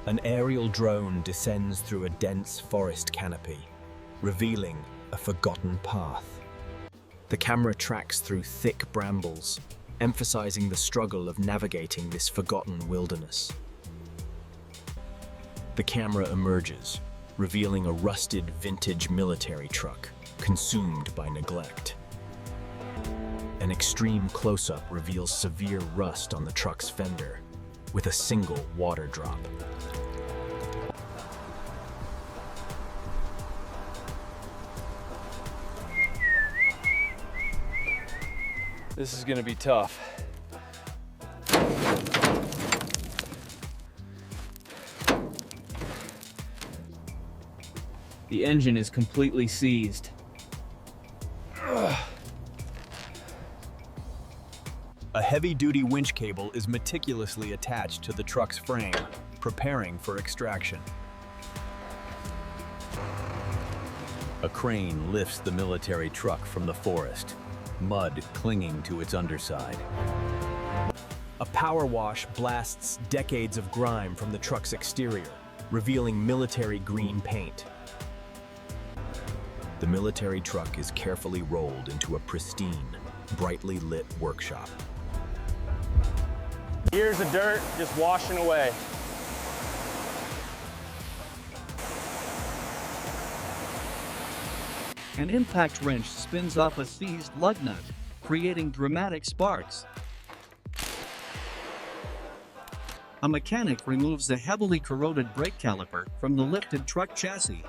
An aerial drone descends through a dense forest canopy, revealing a forgotten path. The camera tracks through thick brambles, emphasizing the struggle of navigating this forgotten wilderness. The camera emerges, revealing a rusted vintage military truck, consumed by neglect. An extreme close-up reveals severe rust on the truck's fender, with a single water drop. This is gonna be tough. The engine is completely seized. A heavy-duty winch cable is meticulously attached to the truck's frame, preparing for extraction. A crane lifts the military truck from the forest, mud clinging to its underside. A power wash blasts decades of grime from the truck's exterior, revealing military green paint. The military truck is carefully rolled into a pristine, brightly lit workshop. Years of dirt just washing away. An impact wrench spins off a seized lug nut, creating dramatic sparks. A mechanic removes the heavily corroded brake caliper from the lifted truck chassis.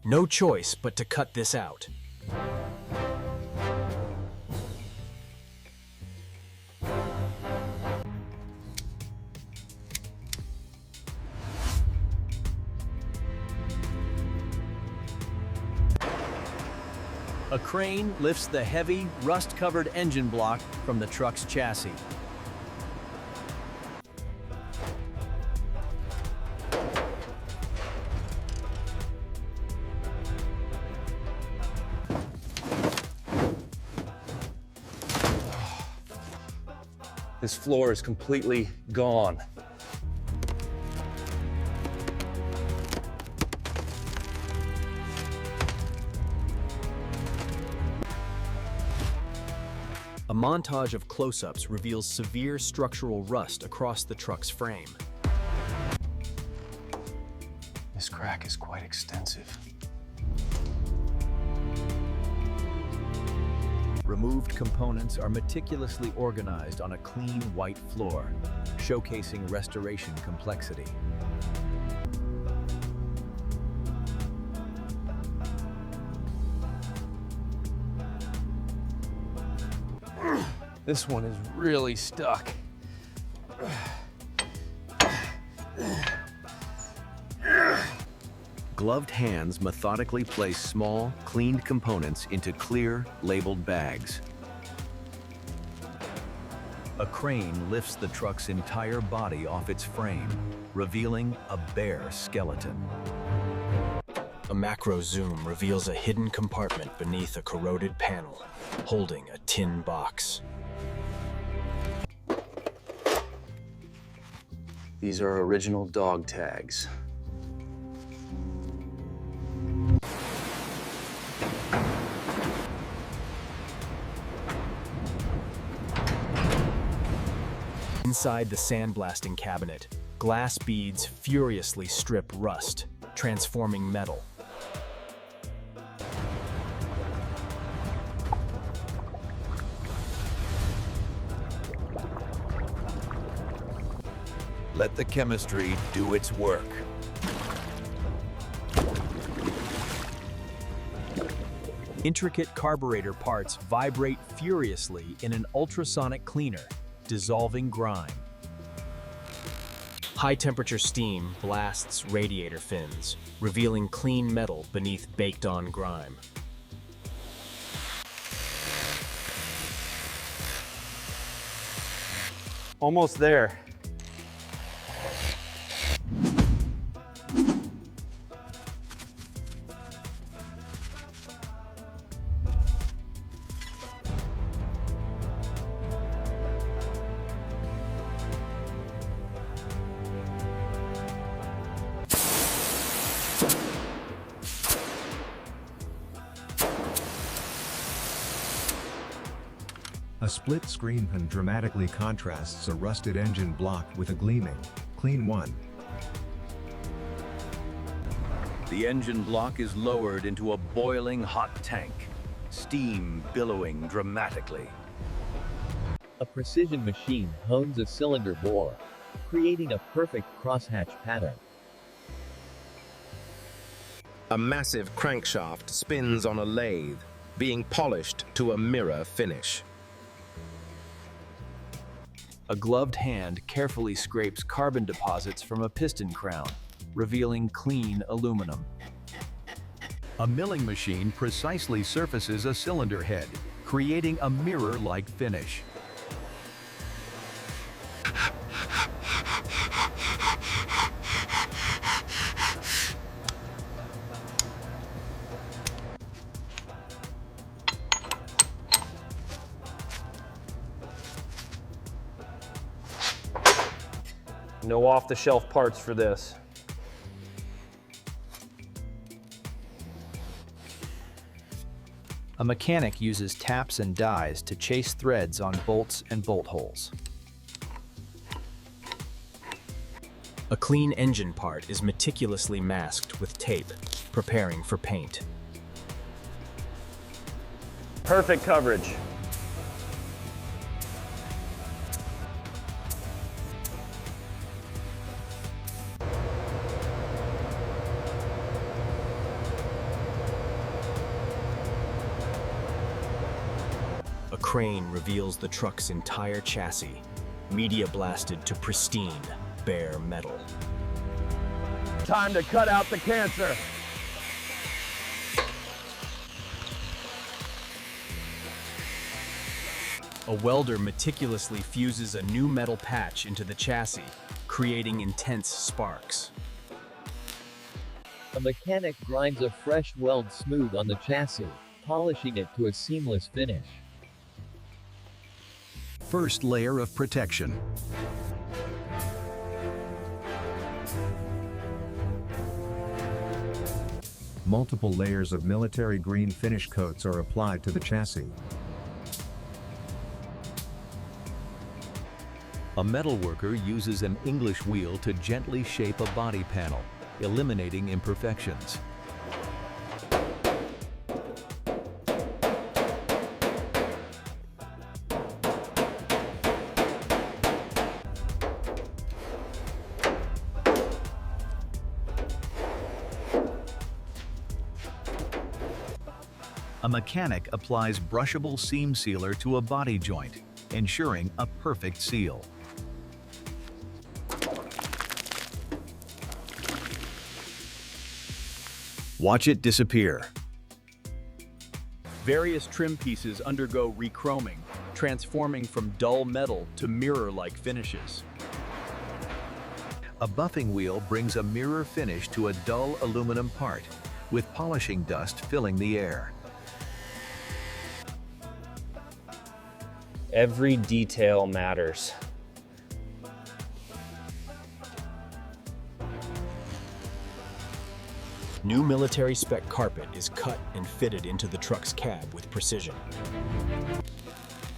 No choice but to cut this out. A crane lifts the heavy, rust-covered engine block from the truck's chassis. This floor is completely gone. A montage of close-ups reveals severe structural rust across the truck's frame. This crack is quite extensive. Removed components are meticulously organized on a clean white floor, showcasing restoration complexity. This one is really stuck. Gloved hands methodically place small, cleaned components into clear, labeled bags. A crane lifts the truck's entire body off its frame, revealing a bare skeleton. A macro zoom reveals a hidden compartment beneath a corroded panel, holding a tin box. These are original dog tags. Inside the sandblasting cabinet, glass beads furiously strip rust, transforming metal. Let the chemistry do its work. Intricate carburetor parts vibrate furiously in an ultrasonic cleaner, dissolving grime. High-temperature steam blasts radiator fins, revealing clean metal beneath baked-on grime. Almost there. split screen pan dramatically contrasts a rusted engine block with a gleaming, clean one. The engine block is lowered into a boiling hot tank, steam billowing dramatically. A precision machine hones a cylinder bore, creating a perfect crosshatch pattern. A massive crankshaft spins on a lathe, being polished to a mirror finish. A gloved hand carefully scrapes carbon deposits from a piston crown, revealing clean aluminum. A milling machine precisely surfaces a cylinder head, creating a mirror-like finish. No off-the-shelf parts for this. A mechanic uses taps and dies to chase threads on bolts and bolt holes. A clean engine part is meticulously masked with tape, preparing for paint. Perfect coverage. A crane reveals the truck's entire chassis, media blasted to pristine, bare metal. Time to cut out the cancer. A welder meticulously fuses a new metal patch into the chassis, creating intense sparks. A mechanic grinds a fresh weld smooth on the chassis, polishing it to a seamless finish. First layer of protection. Multiple layers of military green finish coats are applied to the chassis. A metalworker uses an English wheel to gently shape a body panel, eliminating imperfections. A mechanic applies brushable seam sealer to a body joint, ensuring a perfect seal. Watch it disappear. Various trim pieces undergo rechroming, transforming from dull metal to mirror-like finishes. A buffing wheel brings a mirror finish to a dull aluminum part, with polishing dust filling the air. Every detail matters. New military spec carpet is cut and fitted into the truck's cab with precision.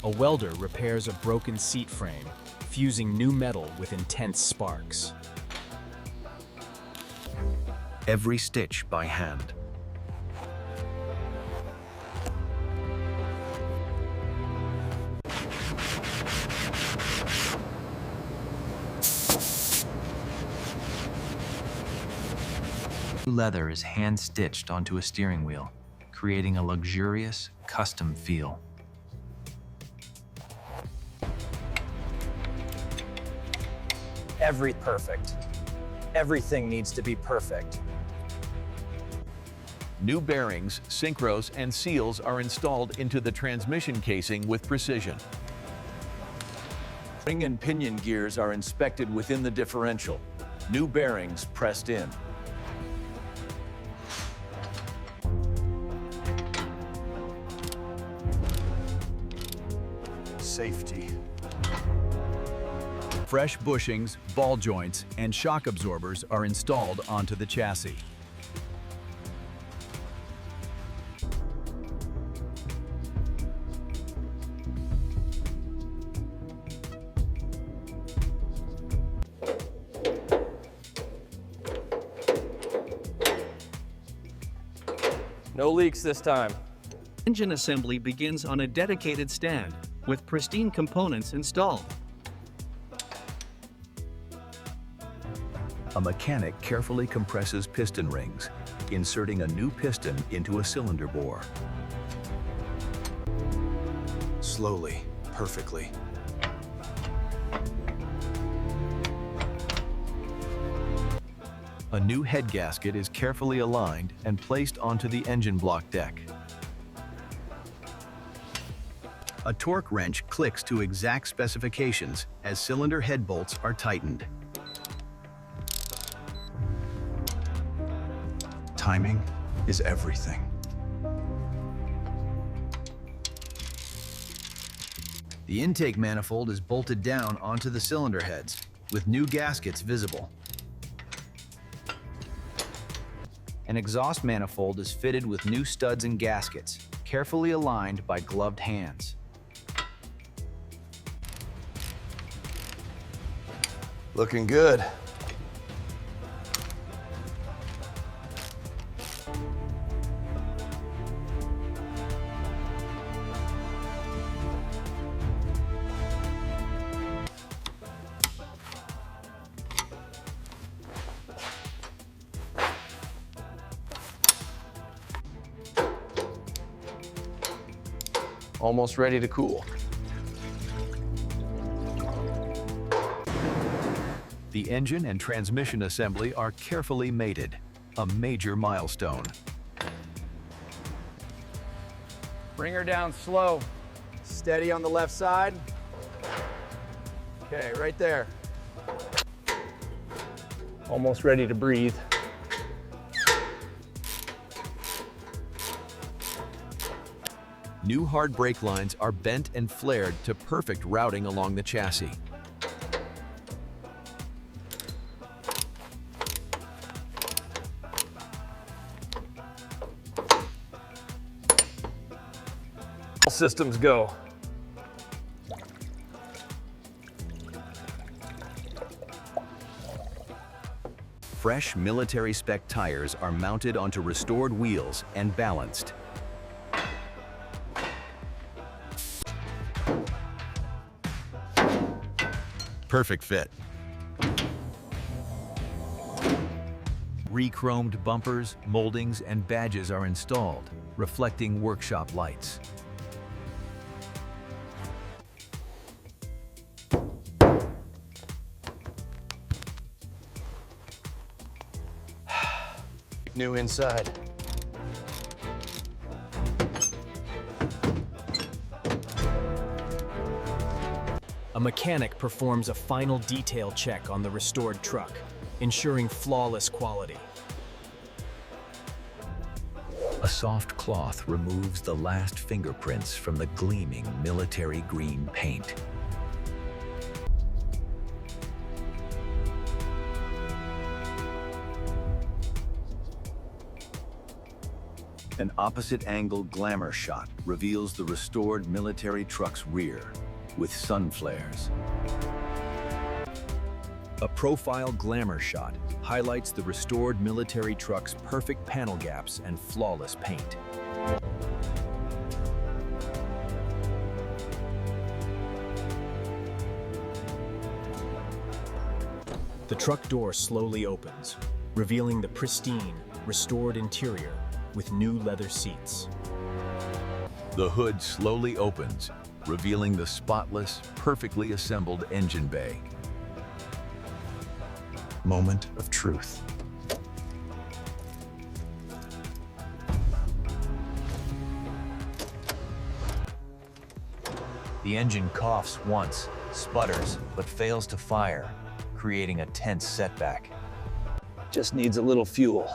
A welder repairs a broken seat frame, fusing new metal with intense sparks. Every stitch by hand. Leather is hand-stitched onto a steering wheel, creating a luxurious, custom feel. Everything needs to be perfect. New bearings, synchros, and seals are installed into the transmission casing with precision. Ring and pinion gears are inspected within the differential. New bearings pressed in. Safety. Fresh bushings, ball joints, and shock absorbers are installed onto the chassis. No leaks this time. Engine assembly begins on a dedicated stand, with pristine components installed. A mechanic carefully compresses piston rings, inserting a new piston into a cylinder bore. Slowly, perfectly. A new head gasket is carefully aligned and placed onto the engine block deck. A torque wrench clicks to exact specifications as cylinder head bolts are tightened. Timing is everything. The intake manifold is bolted down onto the cylinder heads, with new gaskets visible. An exhaust manifold is fitted with new studs and gaskets, carefully aligned by gloved hands. Looking good. Almost ready to cool. The engine and transmission assembly are carefully mated, a major milestone. Bring her down slow. Steady on the left side. Okay, right there. Almost ready to breathe. New hard brake lines are bent and flared to perfect routing along the chassis. All systems go. Fresh military spec tires are mounted onto restored wheels and balanced. Perfect fit. Re-chromed bumpers, moldings, and badges are installed, reflecting workshop lights. New inside. A mechanic performs a final detail check on the restored truck, ensuring flawless quality. A soft cloth removes the last fingerprints from the gleaming military green paint. An opposite-angle glamour shot reveals the restored military truck's rear, with sun flares. A profile glamour shot highlights the restored military truck's perfect panel gaps and flawless paint. The truck door slowly opens, revealing the pristine, restored interior with new leather seats. The hood slowly opens, revealing the spotless, perfectly assembled engine bay. Moment of truth. The engine coughs once, sputters, but fails to fire, creating a tense setback. Just needs a little fuel.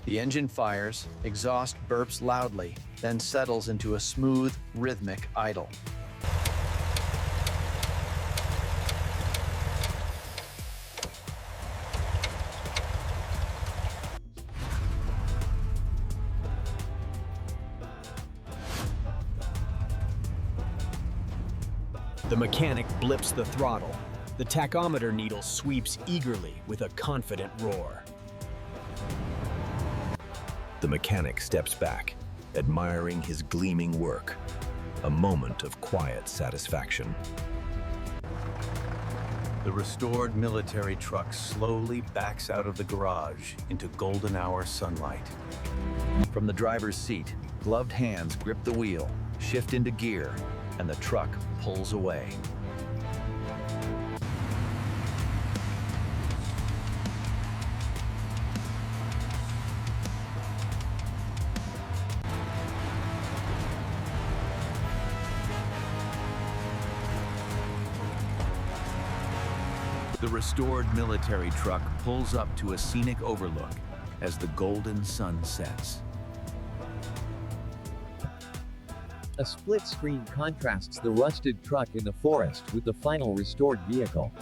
The engine fires, exhaust burps loudly, then settles into a smooth, rhythmic idle. The mechanic blips the throttle, The tachometer needle sweeps eagerly with a confident roar. The mechanic steps back, admiring his gleaming work. A moment of quiet satisfaction. The restored military truck slowly backs out of the garage into golden hour sunlight. From the driver's seat, gloved hands grip the wheel, shift into gear, and the truck pulls away. The restored military truck pulls up to a scenic overlook as the golden sun sets. A split screen contrasts the rusted truck in the forest with the final restored vehicle.